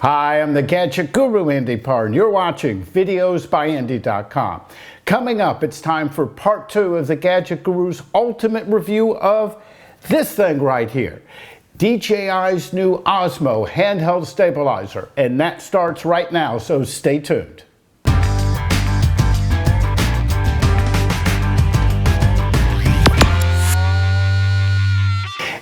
Hi, I'm the Gadget Guru, Andy Parr, and you're watching videosbyandy.com. Coming up, it's time for part 2 of the Gadget Guru's ultimate review of this thing right here. DJI's new OSMO handheld stabilizer, and that starts right now, so stay tuned.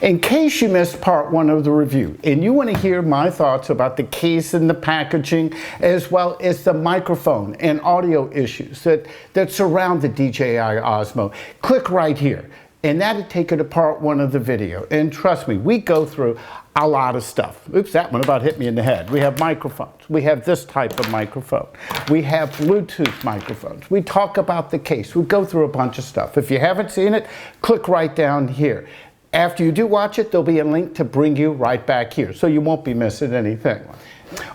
In case you missed part 1 of the review and you want to hear my thoughts about the case and the packaging as well as the microphone and audio issues that surround the DJI OSMO, click right here and that'll take you to part 1 of the video. And trust me, we go through a lot of stuff. Oops, that one about hit me in the head. We have microphones. We have this type of microphone. We have Bluetooth microphones. We talk about the case. We go through a bunch of stuff. If you haven't seen it, click right down here. After you do watch it, there'll be a link to bring you right back here, so you won't be missing anything.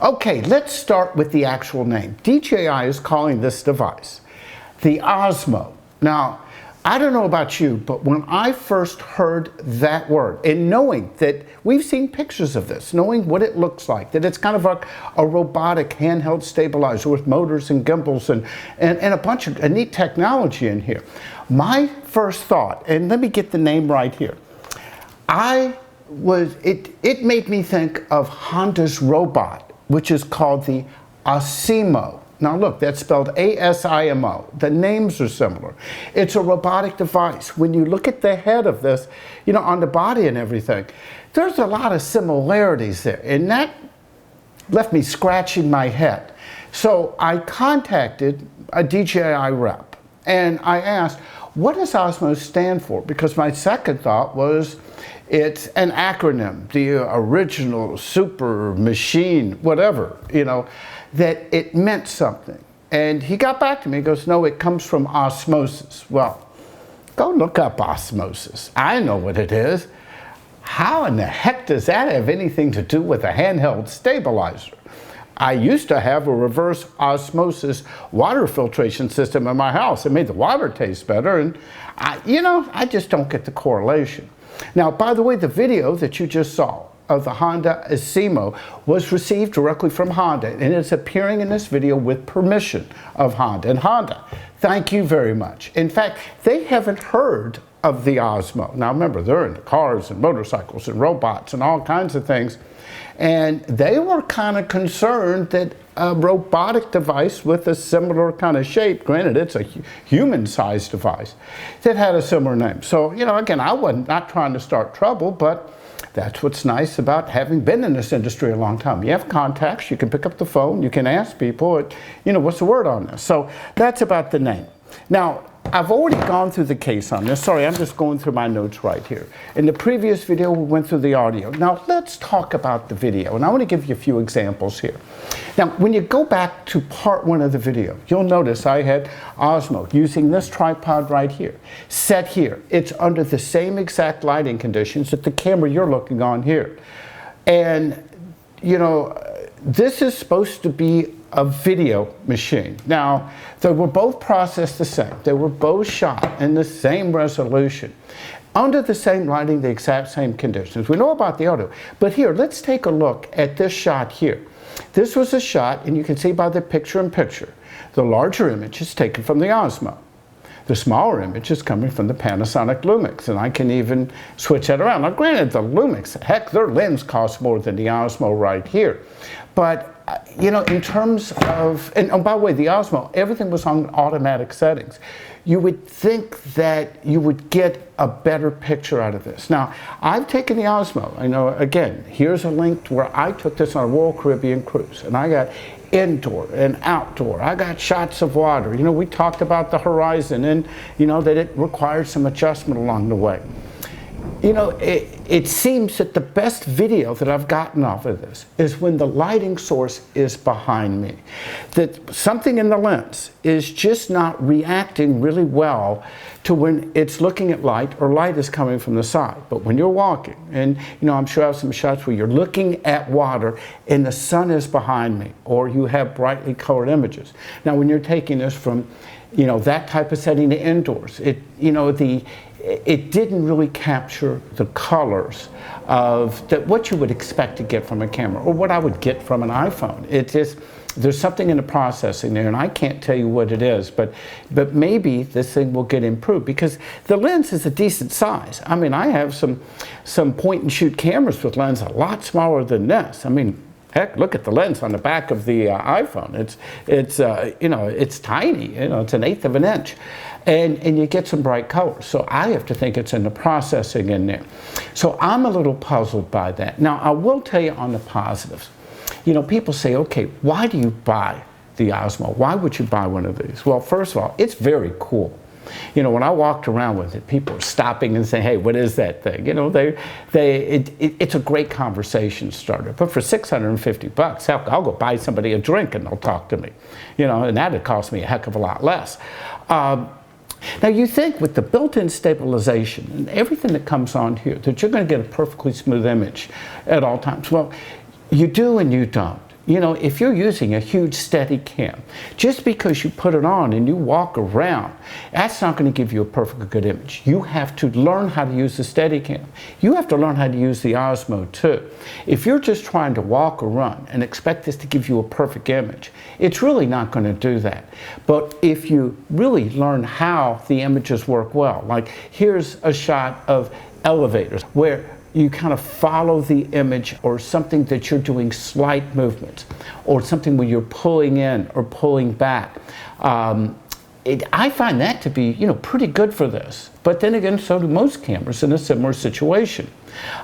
Okay, let's start with the actual name. DJI is calling this device the OSMO. Now, I don't know about you, but when I first heard that word, and knowing that we've seen pictures of this, knowing what it looks like, that it's kind of a robotic handheld stabilizer with motors and gimbals and a bunch of neat technology in here, my first thought, and let me get the name right here, it made me think of Honda's robot, which is called the OSMO. Now look, that's spelled A-S-I-M-O. The names are similar. It's a robotic device. When you look at the head of this, you know, on the body and everything, there's a lot of similarities there. And that left me scratching my head. So I contacted a DJI rep and I asked, what does OSMO stand for? Because my second thought was, it's an acronym, the original super machine, whatever, you know, that it meant something. And he got back to me, he goes, no, it comes from osmosis. Well, go look up osmosis. I know what it is. How in the heck does that have anything to do with a handheld stabilizer? I used to have a reverse osmosis water filtration system in my house. It made the water taste better, and I just don't get the correlation. Now, by the way, the video that you just saw of the Honda OSMO was received directly from Honda, and it's appearing in this video with permission of Honda. And Honda, thank you very much. In fact, they haven't heard of the OSMO. Now remember, they're into cars and motorcycles and robots and all kinds of things. And they were kind of concerned that a robotic device with a similar kind of shape, granted it's a human-sized device, that had a similar name. So, you know, again, I wasn't not trying to start trouble, but that's what's nice about having been in this industry a long time. You have contacts, you can pick up the phone, you can ask people, you know, what's the word on this? So that's about the name. Now, I've already gone through the case on this. Sorry, I'm just going through my notes right here. In the previous video, we went through the audio. Now, let's talk about the video. And I want to give you a few examples here. Now, when you go back to part 1 of the video, you'll notice I had OSMO using this tripod right here, set here. It's under the same exact lighting conditions that the camera you're looking on here. And, you know, this is supposed to be a video machine. Now, they were both processed the same. They were both shot in the same resolution, under the same lighting, the exact same conditions. We know about the audio, but here, let's take a look at this shot here. This was a shot, and you can see by the picture-in-picture, the larger image is taken from the OSMO. The smaller image is coming from the Panasonic Lumix, and I can even switch that around. Now, granted, the Lumix, heck, their lens costs more than the OSMO right here. But, you know, in terms of, and oh, by the way, the OSMO, everything was on automatic settings. You would think that you would get a better picture out of this. Now, I've taken the OSMO. I know, again, here's a link to where I took this on a Royal Caribbean cruise, and I got indoor and outdoor. I got shots of water. You know, we talked about the horizon and, you know, that it required some adjustment along the way. You know, it seems that the best video that I've gotten off of this is when the lighting source is behind me. That something in the lens is just not reacting really well to when it's looking at light or light is coming from the side. But when you're walking, and you know, I'm sure I have some shots where you're looking at water and the sun is behind me, or you have brightly colored images. Now, when you're taking this from, you know, that type of setting to indoors, it didn't really capture the color hours of what you would expect to get from a camera, or what I would get from an iPhone. It just, there's something in the processing there, and I can't tell you what it is, but maybe this thing will get improved, because the lens is a decent size. I mean, I have some point and shoot cameras with lenses a lot smaller than this. I mean, heck, look at the lens on the back of the iPhone. It's you know, it's tiny. You know, it's 1/8 of an inch, and you get some bright colors. So I have to think it's in the processing in there. So I'm a little puzzled by that. Now, I will tell you on the positives. You know, people say, okay, why do you buy the Osmo? Why would you buy one of these? Well, first of all, it's very cool. You know, when I walked around with it, people were stopping and saying, hey, what is that thing? You know, it's a great conversation starter. But for $650, hell, I'll go buy somebody a drink and they'll talk to me. You know, and that'd cost me a heck of a lot less. Now, you think with the built-in stabilization and everything that comes on here that you're going to get a perfectly smooth image at all times. Well, you do and you don't. You know, if you're using a huge steady cam, just because you put it on and you walk around, that's not going to give you a perfectly good image. You have to learn how to use the steady cam. You have to learn how to use the Osmo too. If you're just trying to walk or run and expect this to give you a perfect image, it's really not going to do that. But if you really learn how the images work well, like here's a shot of elevators where you kind of follow the image, or something that you're doing slight movements, or something where you're pulling in or pulling back. I find that to be, you know, pretty good for this. But then again, so do most cameras in a similar situation.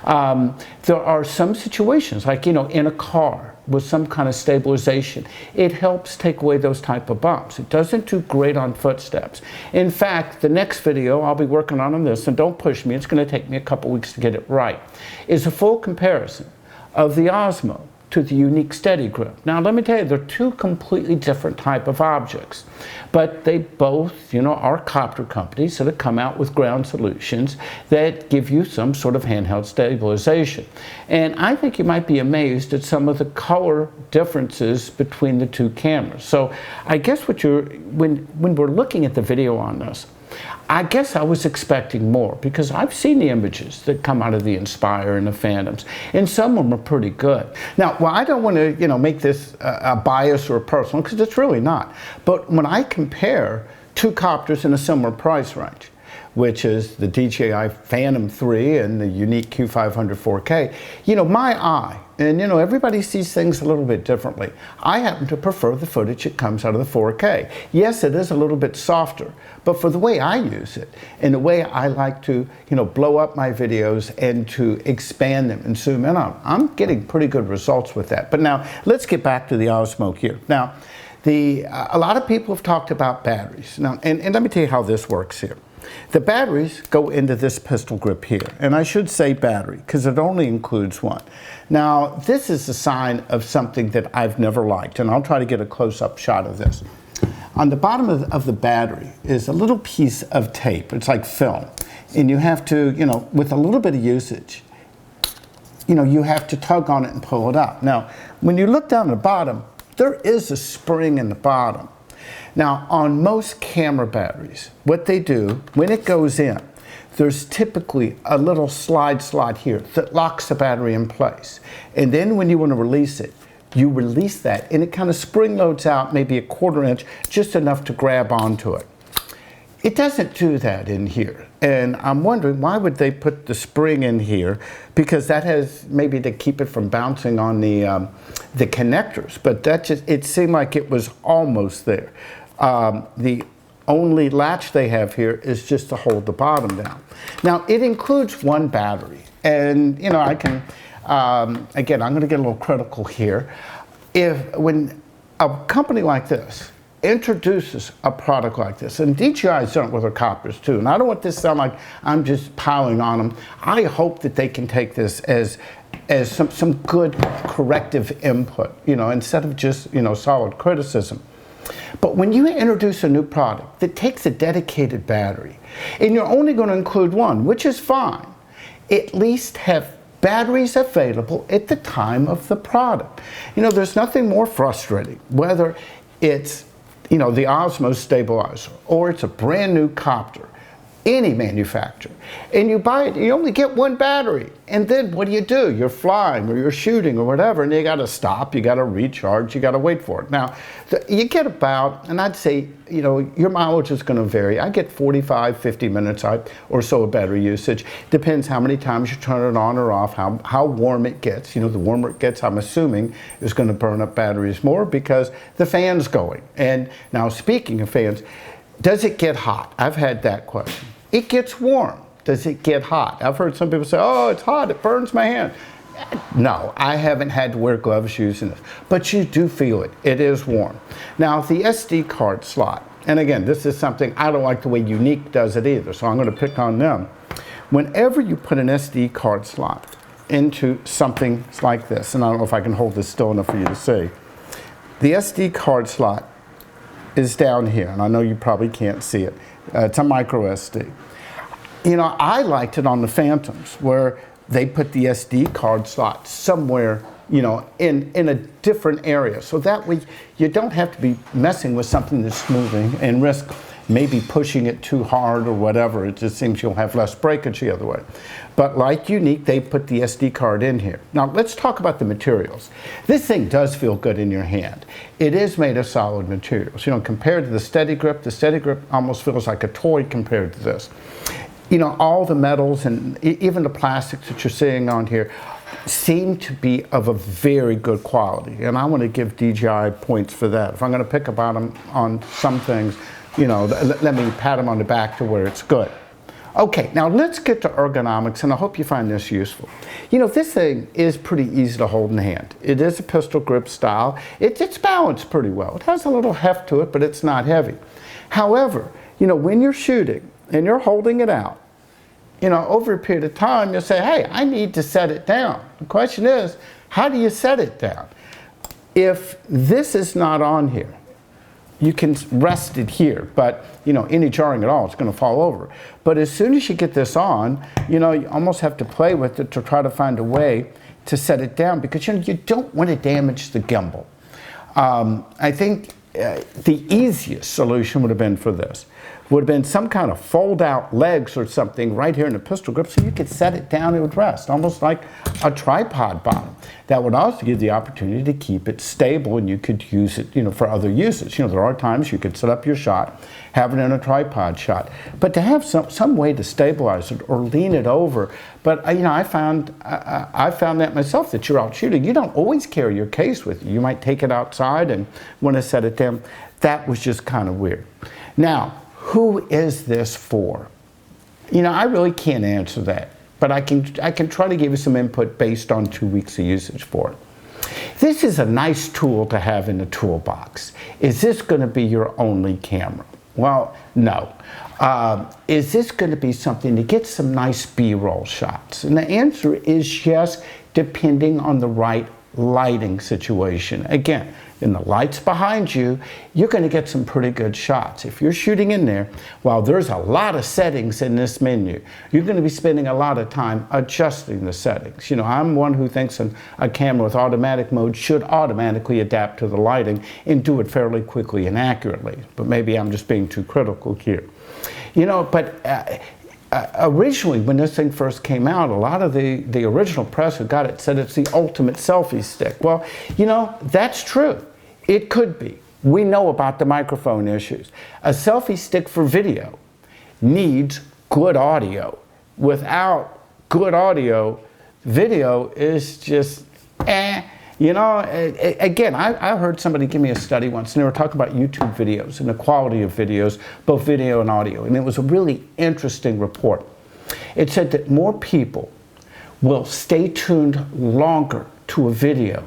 There are some situations, like, you know, in a car with some kind of stabilization, it helps take away those type of bumps. It doesn't do great on footsteps. In fact, the next video I'll be working on this, and don't push me, it's going to take me a couple weeks to get it right, is a full comparison of the Osmo to the unique steady grip. Now, let me tell you, they're two completely different type of objects, but they both, you know, are copter companies that have come out with ground solutions that give you some sort of handheld stabilization. And I think you might be amazed at some of the color differences between the two cameras. So I guess when we're looking at the video on this, I guess I was expecting more, because I've seen the images that come out of the Inspire and the Phantoms, and some of them are pretty good. Now, well, I don't want to, you know, make this a bias or a personal, because it's really not. But when I compare two copters in a similar price range, which is the DJI Phantom 3 and the unique Q500 4K, you know, my eye, and you know, everybody sees things a little bit differently. I happen to prefer the footage that comes out of the 4K. Yes, it is a little bit softer, but for the way I use it and the way I like to, you know, blow up my videos and to expand them and zoom in on, I'm getting pretty good results with that. But now, let's get back to the Osmo here. Now, a lot of people have talked about batteries. Now, and let me tell you how this works here. The batteries go into this pistol grip here, and I should say battery because it only includes one. Now, this is a sign of something that I've never liked, and I'll try to get a close-up shot of this. On the bottom of the battery is a little piece of tape. It's like film, and you have to, you know, with a little bit of usage, you know, you have to tug on it and pull it out. Now, when you look down the bottom, there is a spring in the bottom. Now, on most camera batteries, what they do, when it goes in, there's typically a little slide slot here that locks the battery in place. And then when you want to release it, you release that, and it kind of spring loads out maybe a 1/4 inch, just enough to grab onto it. It doesn't do that in here. And I'm wondering, why would they put the spring in here? Because that has maybe to keep it from bouncing on the connectors. But that just, it seemed like it was almost there. The only latch they have here is just to hold the bottom down. Now, it includes one battery. And, you know, I can, again, I'm going to get a little critical here. When a company like this introduces a product like this, and DJI's done it with their copters too, and I don't want this to sound like I'm just piling on them. I hope that they can take this as some good corrective input, you know, instead of just, you know, solid criticism. But when you introduce a new product that takes a dedicated battery, and you're only going to include one, which is fine, at least have batteries available at the time of the product. You know, there's nothing more frustrating, whether it's, you know, the Osmo stabilizer, or it's a brand new copter, any manufacturer, and you buy it, you only get one battery, and then what do? You're flying or you're shooting or whatever, and you got to stop, you got to recharge, you got to wait for it. Now, you get about, and I'd say, you know, your mileage is going to vary. I get 45, 50 minutes or so of battery usage. Depends how many times you turn it on or off, how warm it gets. You know, the warmer it gets, I'm assuming, is going to burn up batteries more because the fan's going. And now, speaking of fans, does it get hot? I've had that question. It gets warm. Does it get hot? I've heard some people say, oh, it's hot, it burns my hand. No, I haven't had to wear gloves using this, but you do feel it. It is warm. Now, the SD card slot, and again, this is something I don't like the way Unique does it either, so I'm going to pick on them. Whenever you put an SD card slot into something like this, and I don't know if I can hold this still enough for you to see, the SD card slot is down here, and I know you probably can't see it. It's a micro SD. You know, I liked it on the Phantoms where they put the SD card slot somewhere, you know, in a different area. So that way you don't have to be messing with something that's moving and risk maybe pushing it too hard or whatever. It just seems you'll have less breakage the other way. But like Unique, they put the SD card in here. Now let's talk about the materials. This thing does feel good in your hand. It is made of solid materials. You know, compared to the Steady Grip almost feels like a toy compared to this. You know, all the metals and even the plastics that you're seeing on here seem to be of a very good quality. And I want to give DJI points for that. If I'm going to pick about them on some things, you know, let me pat them on the back to where it's good. Okay, now let's get to ergonomics, and I hope you find this useful. You know, this thing is pretty easy to hold in the hand. It is a pistol grip style. It's balanced pretty well. It has a little heft to it, but it's not heavy. However, you know, when you're shooting and you're holding it out, you know, over a period of time, you'll say, hey, I need to set it down. The question is, how do you set it down? If this is not on here, you can rest it here, but you know, any jarring at all, it's going to fall over. But as soon as you get this on, you know, you almost have to play with it to try to find a way to set it down, because you know, you don't want to damage the gimbal. I think the easiest solution would have been for this. Would have been some kind of fold-out legs or something right here in the pistol grip so you could set it down and it would rest, almost like a tripod bottom. That would also give the opportunity to keep it stable and you could use it, you know, for other uses. You know, there are times you could set up your shot, have it in a tripod shot, but to have some way to stabilize it or lean it over. But you know, I found that myself, that you're out shooting, you don't always carry your case with you. You might take it outside and want to set it down. That was just kind of weird. Now, who is this for? You know, I really can't answer that, but I can try to give you some input based on 2 weeks of usage for it. This is a nice tool to have in the toolbox. Is this going to be your only camera? Well, no. Is this going to be something to get some nice B-roll shots? And the answer is yes, depending on the right lighting situation. Again, in the lights behind you, you're going to get some pretty good shots. If you're shooting in there, while there's a lot of settings in this menu, you're going to be spending a lot of time adjusting the settings. You know, I'm one who thinks a camera with automatic mode should automatically adapt to the lighting and do it fairly quickly and accurately. But maybe I'm just being too critical here. You know, but originally, when this thing first came out, a lot of the original press who got it said it's the ultimate selfie stick. Well, you know, that's true. It could be. We know about the microphone issues. A selfie stick for video needs good audio. Without good audio, video is just You know, again, I heard somebody give me a study once, and they were talking about YouTube videos and the quality of videos, both video and audio, and it was a really interesting report. It said that more people will stay tuned longer to a video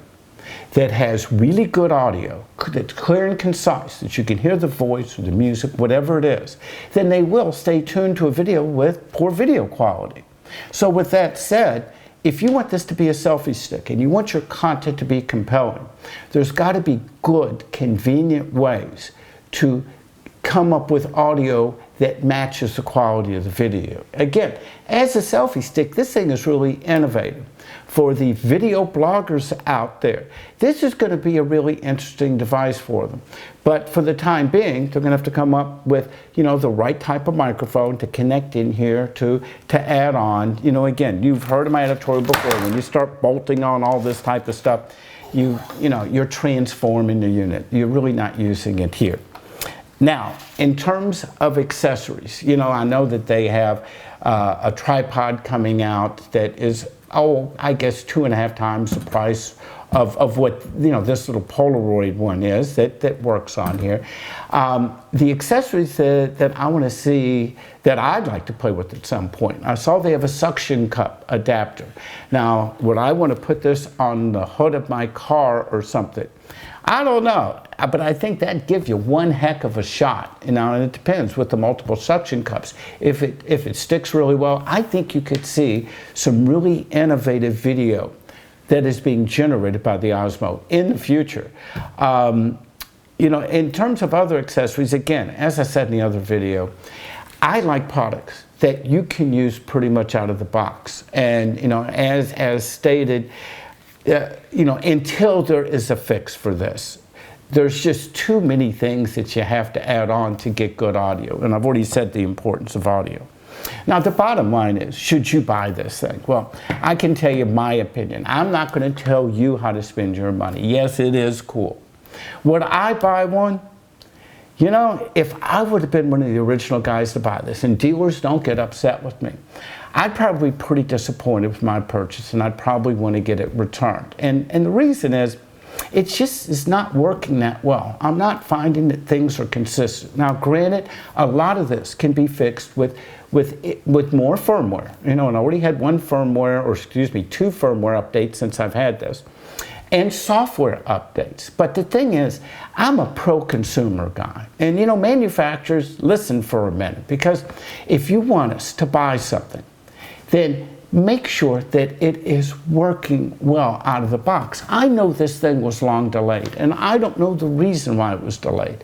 that has really good audio, that's clear and concise, that you can hear the voice or the music, whatever it is, than they will stay tuned to a video with poor video quality. So with that said, if you want this to be a selfie stick and you want your content to be compelling, there's got to be good, convenient ways to come up with audio that matches the quality of the video. Again, as a selfie stick, this thing is really innovative. For the video bloggers out there, this is going to be a really interesting device for them. But for the time being, they're going to have to come up with, the right type of microphone to connect in here to add on. Again, you've heard of my editorial before. When you start bolting on all this type of stuff, you're transforming the unit. You're really not using it here. Now, in terms of accessories, I know that they have a tripod coming out that is, I guess 2.5 times the price of what this little Polaroid one is that works on here. The accessories that I want to see, that I'd like to play with at some point, I saw they have a suction cup adapter. Now, would I want to put this on the hood of my car or something? I don't know, but I think that gives you one heck of a shot. And it depends with the multiple suction cups. If it sticks really well, I think you could see some really innovative video that is being generated by the Osmo in the future. In terms of other accessories, again, as I said in the other video, I like products that you can use pretty much out of the box. And as stated, until there is a fix for this, there's just too many things that you have to add on to get good audio. And I've already said the importance of audio. Now, the bottom line is, should you buy this thing? Well, I can tell you my opinion. I'm not going to tell you how to spend your money. Yes, it is cool. Would I buy one? If I would have been one of the original guys to buy this, and dealers don't get upset with me, I'd probably be pretty disappointed with my purchase, and I'd probably want to get it returned. And the reason is, it's not working that well. I'm not finding that things are consistent. Now, granted, a lot of this can be fixed with more firmware. And I already had two firmware updates since I've had this, and software updates. But the thing is, I'm a pro-consumer guy. And manufacturers, listen for a minute, because if you want us to buy something, then make sure that it is working well out of the box. I know this thing was long delayed, and I don't know the reason why it was delayed.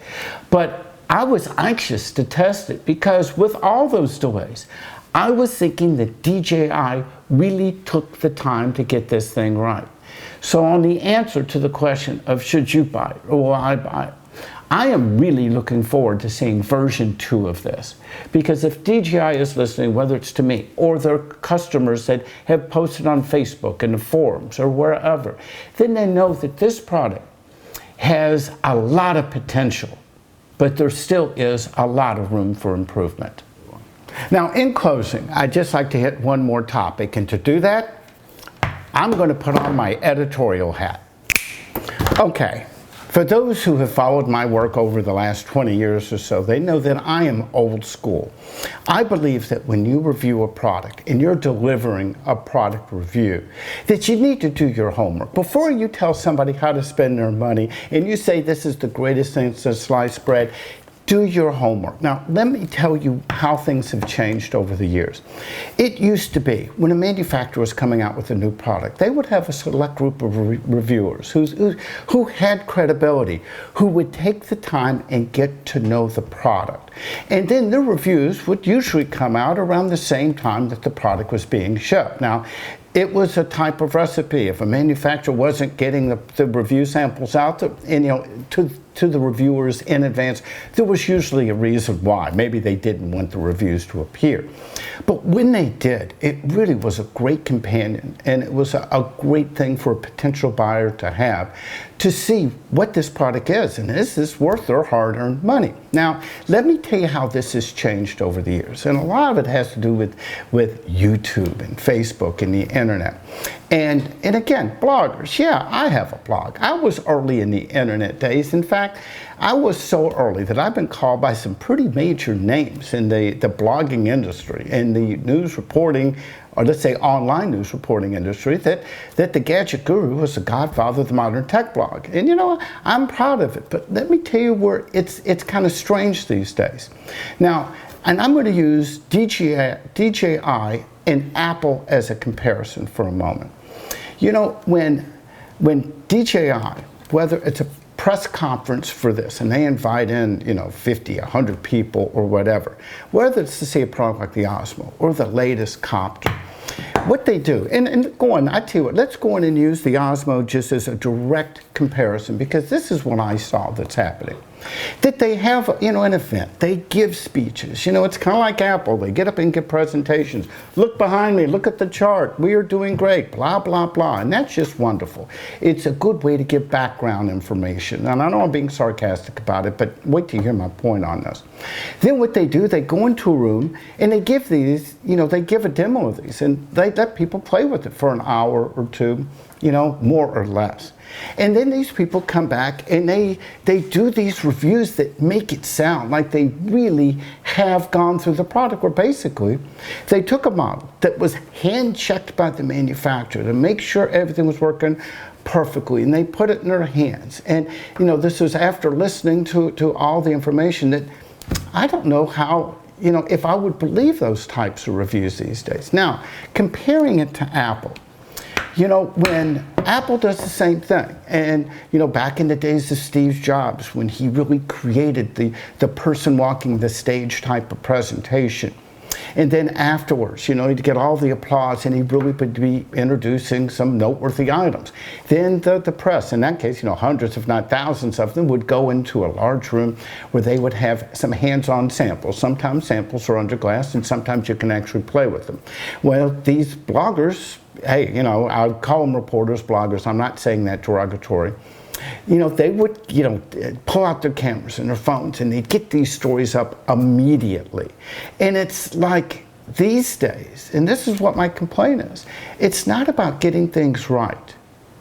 But I was anxious to test it, because with all those delays, I was thinking that DJI really took the time to get this thing right. So on the answer to the question of should you buy it or will I buy it, I am really looking forward to seeing version 2 of this, because if DJI is listening, whether it's to me or their customers that have posted on Facebook and the forums or wherever, then they know that this product has a lot of potential, but there still is a lot of room for improvement. Now, in closing, I'd just like to hit one more topic, and to do that, I'm going to put on my editorial hat. Okay. For those who have followed my work over the last 20 years or so, they know that I am old school. I believe that when you review a product and you're delivering a product review, that you need to do your homework. Before you tell somebody how to spend their money and you say this is the greatest thing since sliced bread, do your homework. Now, let me tell you how things have changed over the years. It used to be, when a manufacturer was coming out with a new product, they would have a select group of reviewers who had credibility, who would take the time and get to know the product. And then the reviews would usually come out around the same time that the product was being shipped. Now, it was a type of recipe. If a manufacturer wasn't getting the review samples out to the reviewers in advance, there was usually a reason why. Maybe they didn't want the reviews to appear. But when they did, it really was a great companion, and it was a great thing for a potential buyer to have, to see what this product is, and is this worth their hard-earned money? Now, let me tell you how this has changed over the years, and a lot of it has to do with YouTube and Facebook and the internet. And again, bloggers. Yeah, I have a blog. I was early in the internet days. In fact, I was so early that I've been called by some pretty major names in the blogging industry and the news reporting, or let's say online news reporting industry, that the Gadget Guru was the godfather of the modern tech blog. And I'm proud of it. But let me tell you where it's kind of strange these days. Now, and I'm going to use DJI and Apple as a comparison for a moment. When DJI, whether it's a press conference for this, and they invite in, 50, 100 people or whatever, whether it's to see a product like the Osmo or the latest copter. What they do, and go on, I tell you what, let's go in and use the Osmo just as a direct comparison, because this is what I saw that's happening. That they have, an event, they give speeches, it's kind of like Apple, they get up and give presentations, look behind me, look at the chart, we are doing great, blah, blah, blah, and that's just wonderful. It's a good way to give background information, and I know I'm being sarcastic about it, but wait till you hear my point on this. Then what they do, they go into a room and they give these, they give a demo of these, and they let people play with it for an hour or two, more or less. And then these people come back and they do these reviews that make it sound like they really have gone through the product, where basically they took a model that was hand checked by the manufacturer to make sure everything was working perfectly, and they put it in their hands. And this was after listening to all the information that I don't know how, if I would believe those types of reviews these days. Now, comparing it to Apple, when Apple does the same thing, and back in the days of Steve Jobs, when he really created the person walking the stage type of presentation, and then afterwards, he'd get all the applause, and he really would be introducing some noteworthy items. Then the press, in that case, hundreds if not thousands of them, would go into a large room where they would have some hands-on samples. Sometimes samples are under glass, and sometimes you can actually play with them. Well, these bloggers, hey, I'll call them reporters, bloggers, I'm not saying that derogatory. They would, pull out their cameras and their phones, and they'd get these stories up immediately. And it's like these days, and this is what my complaint is, it's not about getting things right.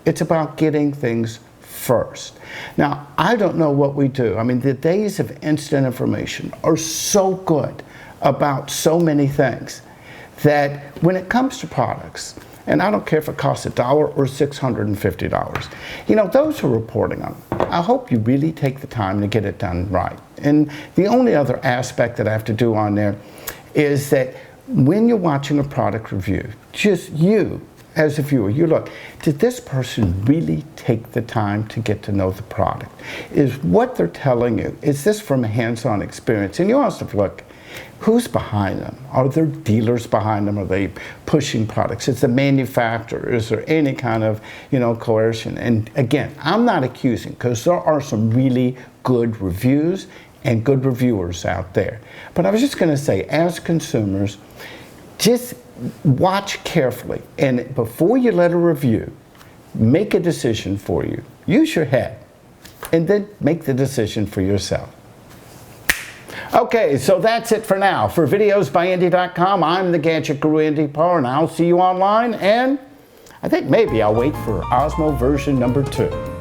It's about getting things first. Now, I don't know what we do. I mean, the days of instant information are so good about so many things that when it comes to products, and I don't care if it costs $1 or $650. Those who are reporting on it, I hope you really take the time to get it done right. And the only other aspect that I have to do on there is that when you're watching a product review, just you, as a viewer, you look, did this person really take the time to get to know the product? Is what they're telling you, is this from a hands-on experience? And you also have to look, who's behind them? Are there dealers behind them? Are they pushing products? Is the manufacturer? Is there any kind of, coercion? And again, I'm not accusing, because there are some really good reviews and good reviewers out there. But I was just going to say, as consumers, just watch carefully, and before you let a review, make a decision for you. Use your head, and then make the decision for yourself. Okay, so that's it for now. For videos by Indy.com, I'm the Gadget Guru Indy Par, and I'll see you online, and I think maybe I'll wait for Osmo version number 2.